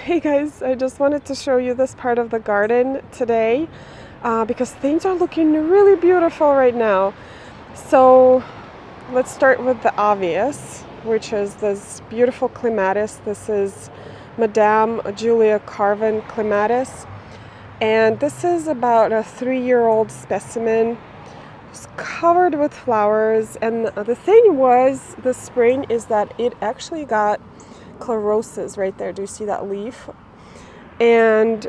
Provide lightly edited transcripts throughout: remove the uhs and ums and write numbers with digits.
Hey guys, I just wanted to show you this part of the garden today because things are looking really beautiful right now. So let's start with the obvious, which is this beautiful Clematis. This is Madame Julia Carvin Clematis, and this is about a 3-year-old specimen. It's covered with flowers, and the thing was this spring is that it actually got chlorosis right there. Do you see that leaf? And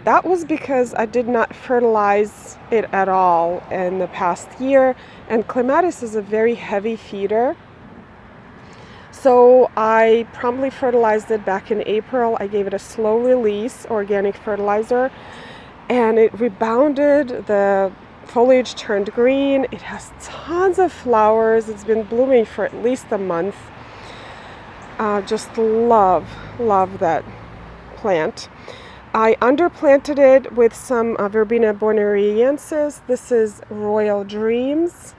that was because I did not fertilize it at all in the past year, and Clematis is a very heavy feeder. So I promptly fertilized it back in April. I gave it a slow release organic fertilizer, and it rebounded. The foliage turned green. It has tons of flowers. It's been blooming for at least a month. Just love that plant. I underplanted it with some Verbena bonariensis. This is Royal Dreams.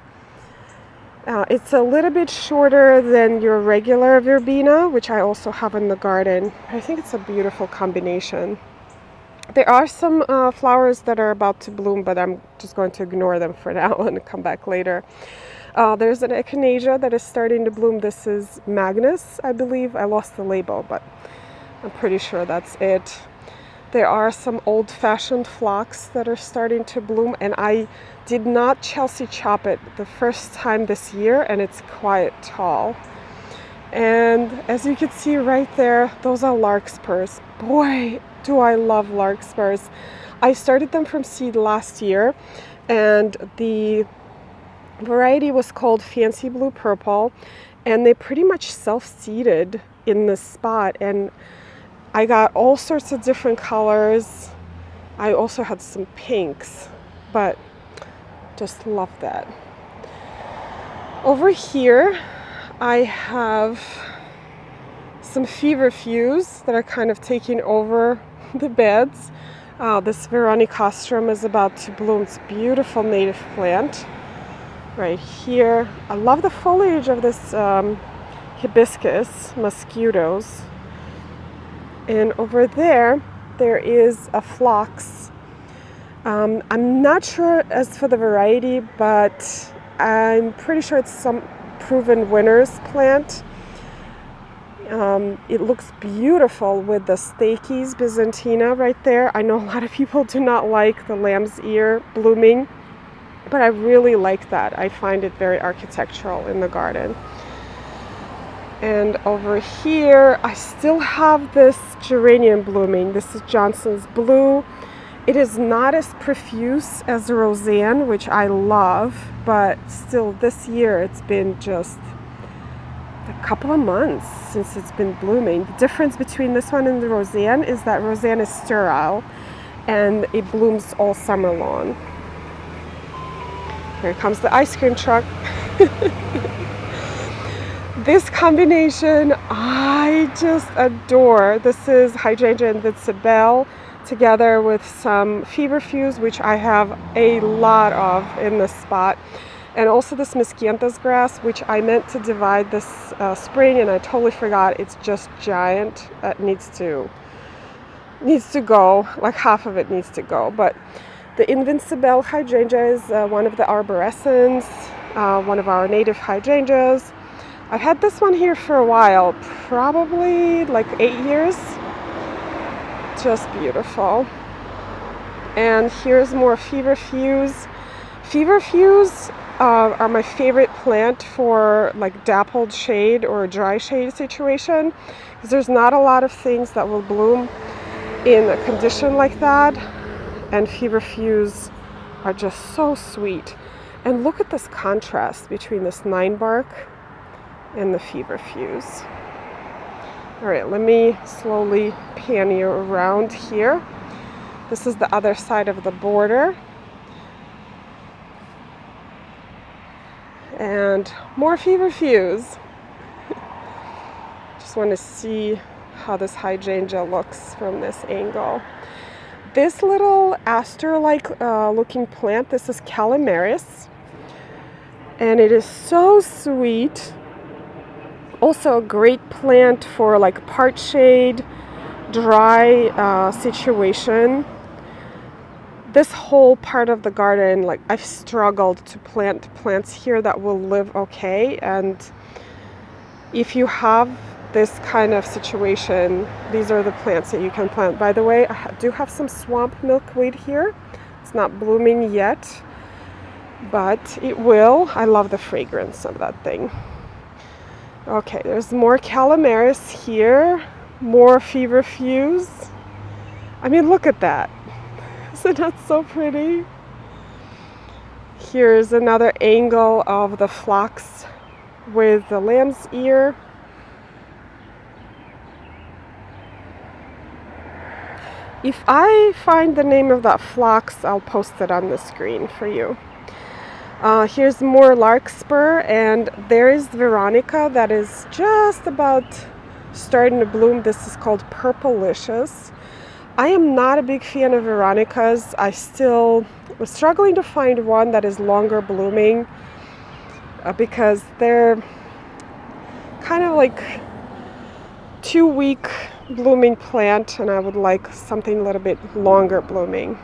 It's a little bit shorter than your regular Verbena, which I also have in the garden. I think it's a beautiful combination. There are some flowers that are about to bloom, but I'm just going to ignore them for now and come back later. There's an Echinacea that is starting to bloom. This is Magnus, I believe. I lost the label, but I'm pretty sure that's it. There are some old-fashioned Phlox that are starting to bloom, and I did not Chelsea chop it the first time this year, and it's quite tall. And as you can see right there, those are larkspurs. Boy, do I love larkspurs. I started them from seed last year, and the variety was called Fancy Blue Purple, and they pretty much self-seeded in this spot, and I got all sorts of different colors. I also had some pinks, but just love that. Over here I have some feverfews that are kind of taking over the beds. This Veronicastrum is about to bloom. It's a beautiful native plant right here. I love the foliage of this hibiscus mosquitoes. And over there is a Phlox. I'm not sure as for the variety, but I'm pretty sure it's some proven winner's plant. It looks beautiful with the Stachys byzantina right there. I know a lot of people do not like the lamb's ear blooming, but I really like that. I find it very architectural in the garden. And over here, I still have this geranium blooming. This is Johnson's Blue. It is not as profuse as the Roseanne, which I love, but still this year it's been just a couple of months since it's been blooming. The difference between this one and the Roseanne is that Roseanne is sterile and it blooms all summer long. Here comes the ice cream truck. This combination I just adore. This is Hydrangea Invincibelle together with some feverfews, which I have a lot of in this spot, and also this Miscanthus grass, which I meant to divide this spring and I totally forgot. It's just giant. That needs to go. Like half of it needs to go. But the Invincibelle hydrangea is one of the arborescens, one of our native hydrangeas. I've had this one here for a while, probably like 8 years. Just beautiful. And here's more feverfews. Feverfews are my favorite plant for like dappled shade or a dry shade situation, because there's not a lot of things that will bloom in a condition like that, and feverfews are just so sweet. And look at this contrast between this 9-bark and the feverfews. All right, let me slowly pan you around here. This is the other side of the border. And more feverfews. Just want to see how this hydrangea looks from this angle. This little aster-like looking plant, this is Kalimeris. And it is so sweet. Also a great plant for like part shade, dry situation. This whole part of the garden, like, I've struggled to plant plants here that will live okay. And if you have this kind of situation, these are the plants that you can plant. By the way, I do have some swamp milkweed here. It's not blooming yet, but it will. I love the fragrance of that thing. Okay, there's more Kalimeris here, more feverfews. I mean, look at that. Isn't that so pretty? Here's another angle of the Phlox with the lamb's ear. If I find the name of that Phlox, I'll post it on the screen for you. Here's more larkspur, and there is Veronica that is just about starting to bloom. This is called Purpleicious. I am not a big fan of Veronicas. I still was struggling to find one that is longer blooming because they're kind of like 2-week blooming plant, and I would like something a little bit longer blooming.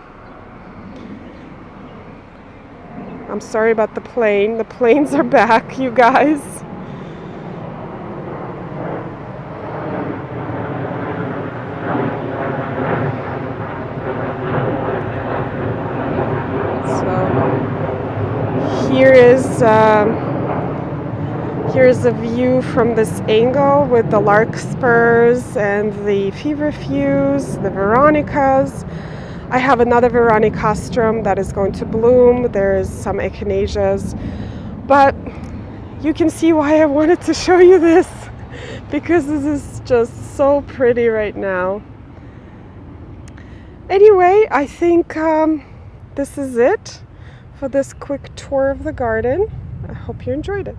I'm sorry about the plane. The planes are back, you guys. Here's a view from this angle with the larkspurs and the feverfews, the Veronicas. I have another Veronicastrum that is going to bloom. There's some Echinaceas, but you can see why I wanted to show you this, because this is just so pretty right now. Anyway, I think this is it for this quick tour of the garden. I hope you enjoyed it.